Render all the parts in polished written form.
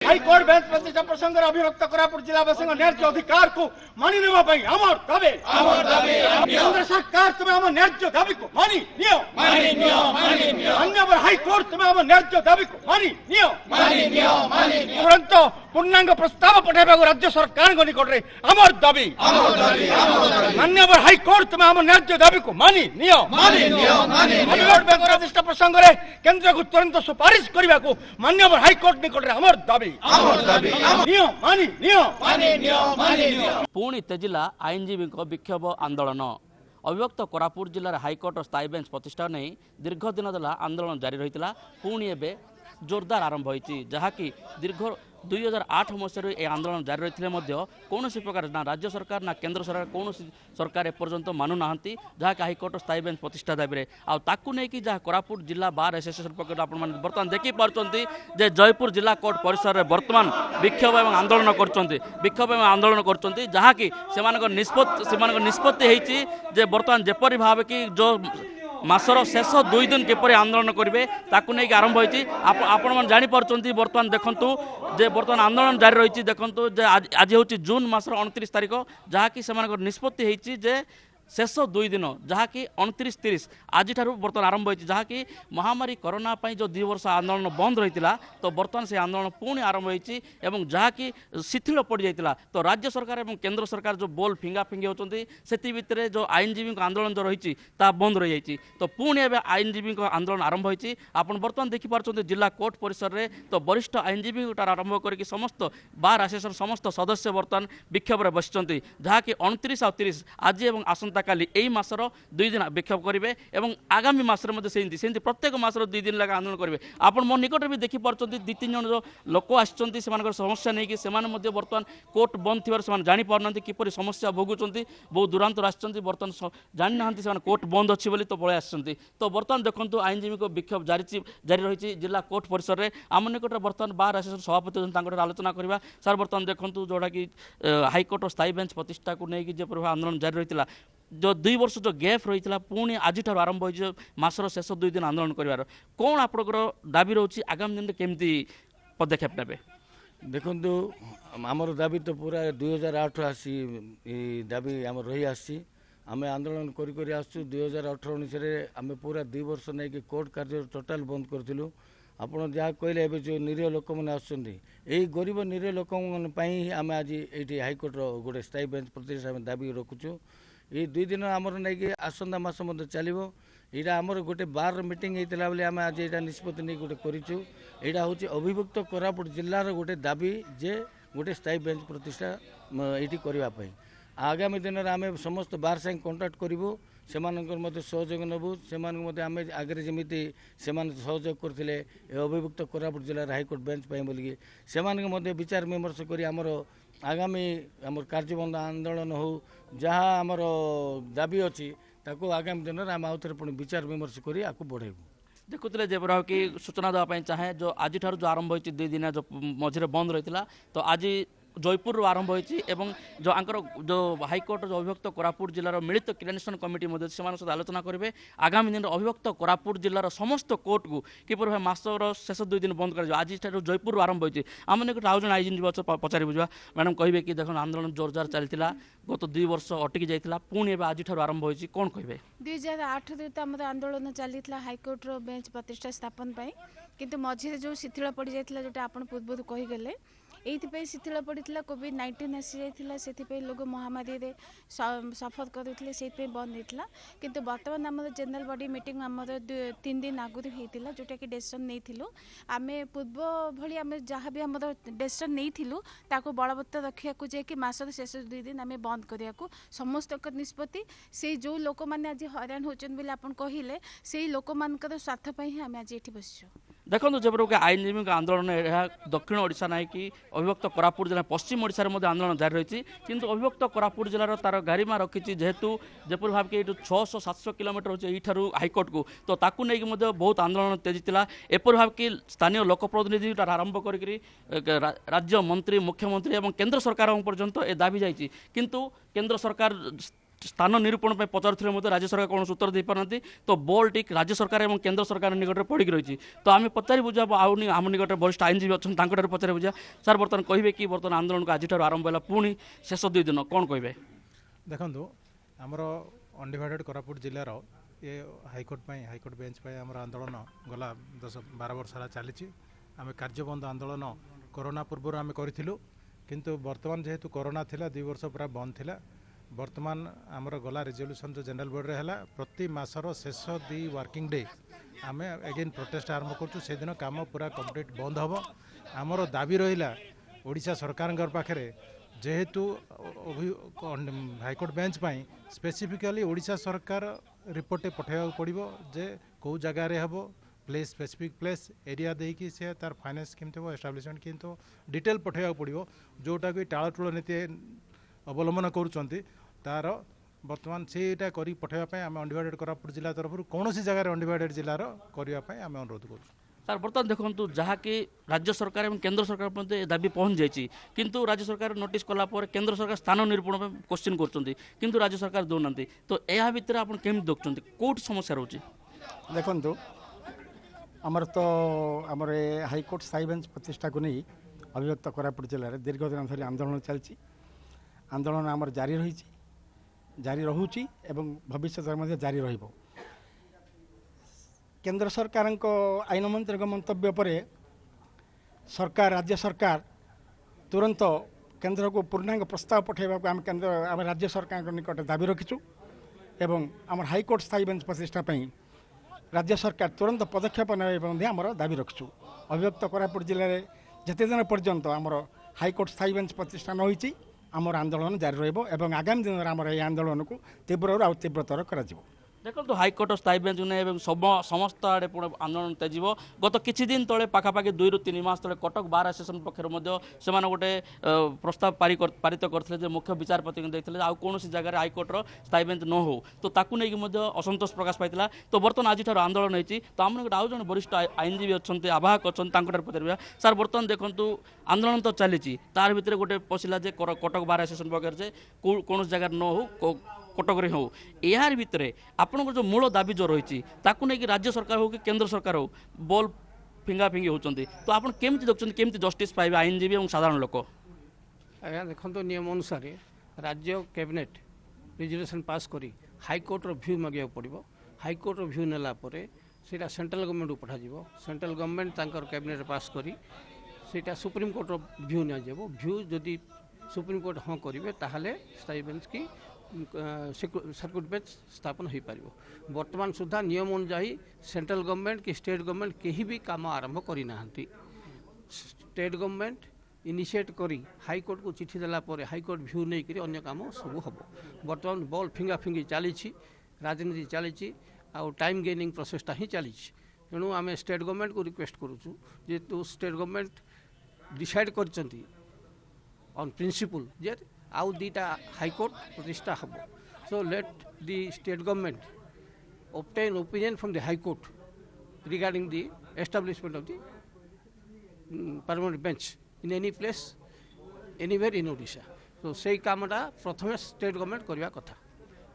High court bench प्रतिष्ठा प्रसंग अभिव्यक्त कोरापुट जिलावासी न्याय्य अधिकार को मानि नेबा पई हमर दाबी केंद्र सरकार तुम हम न्याय्य दाबी को मानि नियो माननीय हाईकोर्ट तुम हम न्याय्य दाबी को मानि नियो तुरंत पूर्णांग प्रस्ताव पठाइबा राज्य सरकार निकट रे हमर दाबी माननीय हाईकोर्ट तुम हम न्याय्य दाबी को मानि नियो हाईकोर्ट बेंच प्रतिष्ठा प्रसंग रे केंद्र को तुरंत सुपारिश करबा को माननीय हाईकोर्ट निकट रे हमर दाबी नियो मानि पुणी तेजिला आईनजीवी विक्षोभ आंदोलन अभिव्यक्त कोरापुट जिले में हाईकोर्ट स्थायी बेंच प्रतिष्ठा नहीं दीर्घ दिन दला आंदोलन जारी रही पुणी एवं जोरदार आरंभ होती जहाँकि दीर्घ 2008 मसीह यह आंदोलन जारी रही कौन प्रकार ना राज्य सरकार ना केंद्र सरकार कौन सरकार एपर्यंत मानुना जहाँ हाईकोर्ट स्थायी बेंच प्रतिष्ठा दाबी आकू नहीं कि जहाँ कोरापुट जिला बार एसोसिएशन पक्ष बर्तमान देखिपारे जयपुर जिला कोर्ट परिसर में बर्तमान विक्षोभ और आंदोलन कर जहाँकि निष्पत्ति होती बर्तमान जेपरी भाव कि जो मासर शेष 2 दिन किपर आंदोलन करेंगे ताकू नहीं आरंभ होती आपण मैंने जापी बर्तमान देखूँ जे बर्तमान आंदोलन जारी रही देखूँ आज हूँ जून मासर 29 तारीख जहाँकि से निष्पत्ति होती जे शेष 2 दिन जहाँकि 29-30 आज बर्तमान आरंभ होती जहाँकि महामारी कोरोना जो 2 वर्ष आंदोलन बंद रही तो बर्तमान से आंदोलन पुणी आरंभ होती जहाँकि शिथिल पड़ जाता तो राज्य सरकार और केंद्र सरकार जो बोल फिंगा फिंगी होती से भितर जो आईनजीवी आंदोलन जो रही बंद रही जाती तो पुणी एवं आईनजीवी आंदोलन आरंभ होती आप बर्तमान देखिपारे जिला कोर्ट परिसर में तो वरिष्ठ आईनजीवी आरंभ करके समस्त बार एसोसिएशन समस्त सदस्य बर्तमान विक्षोभ में बसी जहाँकि 29 और 30 आज और आसंता काली यही मासर 2 दिन विक्षोभ करेंगे और आगामी मसरे सेमती प्रत्येक मासर 2 दिन लगा आंदोलन करेंगे आप मो निकट भी देखिपारे 2-3 जन जो लोक आसछन्ति समस्या नहीं कि बर्तमान कोर्ट बंद थी जापारना किपर समस्या भोगुंट बहुत दूरांत आसछन्ति बर्तमान जानी ना कोर्ट बंद अच्छी तो पलि आसछन्ति तो बर्तमान देखो आईनजीवी विक्षोभ जारी रही जिला कोर्ट परिसर में आम निकट बर्तमान बार एसोसिएशन सभापति आलोचना करवा सर बर्तमान देखो जोटा कि हाईकोर्ट स्थायी बेंच प्रतिष्ठा को लेकिन जो आंदोलन जारी रही जो 2 वर्ष जो गैप रही पुणी आज आरंभ हो मासर शेष 2 दिन आंदोलन कर कौन आपंकर दाबी रोचे आगामी दिन केमती पदक्षेप ने देखु आमर दाबी तो पूरा 2008 आसी दाबी आम रही आसी आम आंदोलन कर 2018-19 आम पूरा 2 वर्ष नहीं कि कोर्ट कार्य टोटाल बंद करूँ आप जहाँ कहले ए जो निरीह लोक मैंने आसुँच गरीब निरीह लोक आम आज ये हाईकोर्ट गोटे स्थायी बेंच प्रतिष्ठा दाबी रखुचु ये 2 दिन आमर नहीं आसंता मास चलो यहाँ आमर गोटे बार मीटिंग होता बोले आम आज यहाँ निष्पत्ति नहीं गोटे करूँ यहाँ हूँ अभिभुक्त कोरापुट जिलार गोटे दाबी जे गोटे स्थायी बेंच प्रतिष्ठा ये करने आगामी दिन में आम समस्त बार संग कंटाक्ट करूँ से सहयोग नबू से आम आगे जमी से सहयोग करते अभिभुक्त कोरापुट जिलार हाईकोर्ट बेंच बोलिकी से विचार विमर्श कर आगामी आम कार्यबंद आंदोलन हो जहाँ आमर दाबी अच्छी ताको आगामी दिन में आम आउ थे पुणी विचार विमर्श कर बढ़ेबू देखुले जेबर कि सूचना देवाई चाहे जो आज जो आरंभ होती 2 दिन जो मझे बंद रही तो आज जयपुर आरंभ होती जो आंकर जो हाईकोर्ट जो अभिभक्त कोरापुट जिलार मिलित क्रियान्वयन कमिटी से आलोचना करेंगे आगामी दिन अभिभक्त कोरापुट जिलार समस्त कोर्ट को किपर मासर शेष 2 दिन बंद कर आज जयपुर आरंभ होती आम निकट आउ जन आईनजीवी अच्छे पचारि बुझा मैडम कहे कि देख आंदोलन जोरदार चलता गत 2 वर्ष अटकी जाता पुणी आज आरंभ होती कौन कहे 2008 तो आम आंदोलन चली हाईकोर्ट बेंच प्रतिष्ठा स्थापन किंतु मझे जो शिथिल पड़ जाता जोटा आप पूर्व कहीगले ये शिथिल पड़ा कोविड-19 आसी जाता से लोग महामारी सफर करते से बंद होता किंतु बर्तमान आम जनरल बॉडी मीटिंग आम 3 दिन आगुरी होता जोटा कि डिसीजन नहीं आम पूर्व भली आम जहाँ भी आम डिसीजन नहीं बलवत्तर रखा कि मसर शेष 2 दिन आम बंद करने को समस्त निष्पत्ति से जो लोक मैंने आज हैरान होती आप कहले से लोक मान स्वार्थ ही आम आज ये बस देखो जब आईनजीवी आंदोलन यह दक्षिण ओडिशा ना कि अभिभक्त कोरापुट जिला पश्चिम ओडिशा रे आंदोलन जारी रही किंतु अभिभक्त कोरापुट जिलार तार गारिमा रखी जेहेतु जपर भाव कि 600-700 किलोमीटर होचे यू हाईकोर्ट को तो ताकू नहीं बहुत आंदोलन तेजीला एपर भाव कि स्थानीय लोकप्रतिनिधि आरंभ कर राज्य मंत्री मुख्यमंत्री और केंद्र सरकार पर्यंत ए दाबी जाइए किंतु केंद्र सरकार स्थान निरूपण पचारुले राज्य सरकार कौन उत्तर दे पारती तो बॉल टिक राज्य सरकार और केंद्र सरकार निकट में पड़ी रही तो आम पचारि बुझा आम निकट वरिष्ठ आईनजीवी अच्छा पचारि बुझा सर बर्तमान कहे कि बर्तमान आंदोलन को आज आरंभ है पुणी शेष 2 दिन कौन कहे देखो आमर अनडिवाइडेड कोरापुट जिलार ये हाईकोर्ट बेंच आमर आंदोलन गला 10-12 वर्ष सारा चली आम कार्यबंद आंदोलन कोरोना पूर्व आम करूँ किंतु वर्तमान जेहेतु कोरोना थिला 2 वर्ष पूरा बंद थिला वर्तमान आमर गला रेजोल्यूशन जो जनरल बोर्ड है प्रति मासर शेष 2 वर्किंग डे आम अगेन प्रोटेस्ट आरंभ करूँ से दिन काम पूरा कंप्लीट बंद हम आमर दाबी रहा ओडिशा सरकार पाखे जेहेतु हाईकोर्ट बेंच पाई स्पेसिफिकली ओडिशा सरकार रिपोर्ट पठाइबा पड़ो जे कौ जगार हम प्लेस स्पेसिफिक प्लेस एरिया देकी से तार फाइनेंस केमती हो एस्टाब्लिशमेंट केमती हो डिटेल पठाइबा पड़ो जोटा कि टालटुल नीति अवलंबन करुँच तार बर्तमान सेटा करी पठाइबा आम अनडिवाइडेड कोरापुट जिला तरफ कौन जगह अनडिवाइडेड जिलार करने आम अनुरोध करूँ सर बर्तमान देखो जहाँकि राज्य सरकार और केंद्र सरकार मध्य दाबी पहुँच जाइए किंतु राज्य सरकार नोटिस कलापर केंद्र सरकार स्थान निरूपण क्वेश्चन कर राज्य सरकार दौना तो यह भितर आप केमी देखुं कौट समस्या रोचे देखु आमर तो आमर हाईकोर्ट स्थायी बेंच प्रतिष्ठा को नहीं अभिव्यक्त कोरापुट जिले में दीर्घ दिन धरी आंदोलन चलती आंदोलन आमर जारी रही जारी रोची एवं भविष्य में जारी रहिबो केंद्र सरकार आईन मंत्री मंतव्य पर सरकार राज्य सरकार तुरंत केंद्र को पूर्णांग प्रस्ताव पठाइबा आम केंद्र आम राज्य सरकार निकट दाबी रखीचु एवं आम हाईकोर्ट स्थायी बेंच प्रतिष्ठा राज्य सरकार तुरंत पदक्षेप ने आमर दाबी रखीचु अभिव्यक्त कोरापुट जिले में जिते दिन पर्यंत आमर हाईकोर्ट स्थायी बेंच प्रतिष्ठा न होईची आमर आंदोलन जारी रहिबो एवं आगामी दिन में आमर यह आंदोलन को तीव्र आउ तीव्रतर करा जिवो देखो हाईकोर्ट स्थायी बेंच ने समस्त आड़े पुणे आंदोलन तेजिब गत किछि दिन तले पाखापाखि 2 ରୁ 3 मास तले कटक बार एसोसिएशन पक्षर से गोटे प्रस्ताव पारित करते मुख्य विचारपति देते आउ कौन जगह हाईकोर्टर स्थायी बेंच न हो तो ताकू नहीं असंतोष प्रकाश पाई तो बर्तमान आज आंदोलन होती तो आम आउ जन वरिष्ठ आईनजीवी अच्छा आवाहक अच्छा पचार सर बर्तमान देखूँ आंदोलन तो चली तार भितर गोटे पशिला कटक बार एसोसिएशन पक्षर कौन जगह न हो कटक हो यार भितर आपन जो मूल दाबी जो रही नहीं राज्य सरकार हो कि केंद्र सरकार हो बॉल फिंगा फिंगी होती तो आप केमती देखते केमती जस्टिस पाइबे आईनजीवी और साधारण लोक आज्ञा देखो नियम अनुसार राज्य कैबिनेट रेजोल्यूशन पास करी हाईकोर्टर व्यू मांगे पड़ो हाईकोर्टर व्यू नेला सेटा सेंट्रल गवर्नमेंट को पठाଯିव सेंट्रल गवर्नमेंट तांकर कैबिनेट पास करी सेटा सुप्रीम कोर्टर व्यू नियाजिव व्यू जदि सुप्रीम कोर्ट हाँ करेंगे ताहले स्थायी बेंच की सर्किट बेंच स्थापन हो पार वर्तमान सुधा नियम अनुजाई सेंट्रल गवर्नमेंट कि स्टेट गवर्नमेंट कहीं भी काम आरंभ करना स्टेट गवर्नमेंट इनिशिएट करी हाईकोर्ट को चिठी देला पर हाईकोर्ट व्यू नहीं करी अन्य काम सब हम वर्तमान बॉल फिंगा फिंगी चली राजनीति चली आउ टाइम गेनिंग प्रोसेसटा ही चली तेणु आम स्टेट गवर्नमेंट को रिक्वेस्ट करूँ जेहेतु स्टेट गवर्नमेंट डिसाइड कर ऑन प्रिंसिपल जे आउ 2टा हाईकोर्ट प्रतिष्ठा हम so let the state government obtain opinion from the high court regarding the establishment of the permanent bench in any place anywhere in Odisha so sei kamata prathame state government kariba katha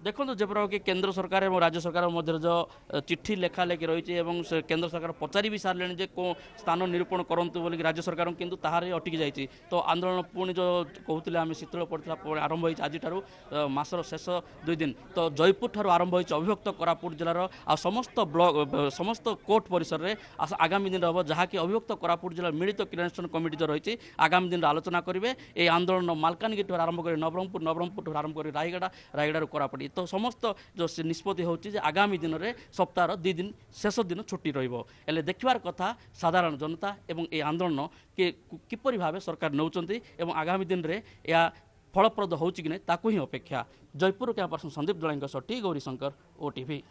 देखो जबर कि केंद्र सरकार और राज्य सरकार मध्य जो चिट्ठी लेखा लेखि रही है केंद्र सरकार पचारि भी सारे जे को स्थान निरूपण करूँ बोल राज्य सरकार किंतु ताहारे अटकी जाइए तो आंदोलन पुणी जो कहते आम शीतल पड़ता आरंभ होती आज मासर शेष 2 दिन तो जयपुर ठार आरंभ होती अभिव्यक्त कोरापुट जिलार आ समस्त ब्लॉक समस्त कोर्ट परिसर में आगामी दिन हम जहाँकि अभिव्यक्त कोरापुट जिला मिलित क्रियानुष्ठान कमिटी जो रही आगामी दिन आलोचना करेंगे ये आंदोलन मालकानगिरी ठार आरंभ कर नवरंगपुर ठार आरंभ कर रायगड़ा कोरापुट तो समस्त जो निष्पत्ति होची आगामी दिन में सप्ताह 2 दिन शेष दिन छुट्टी रही देखिबार कथा साधारण जनता एवं ये आंदोलन किपरि भाव सरकार नौचंती एवं आगामी दिन में यह फलप्रद होची कि नहीं ताकू ही अपेक्षा Jeypore camp person Sandeep Dalang T Gouri Shankar OTV।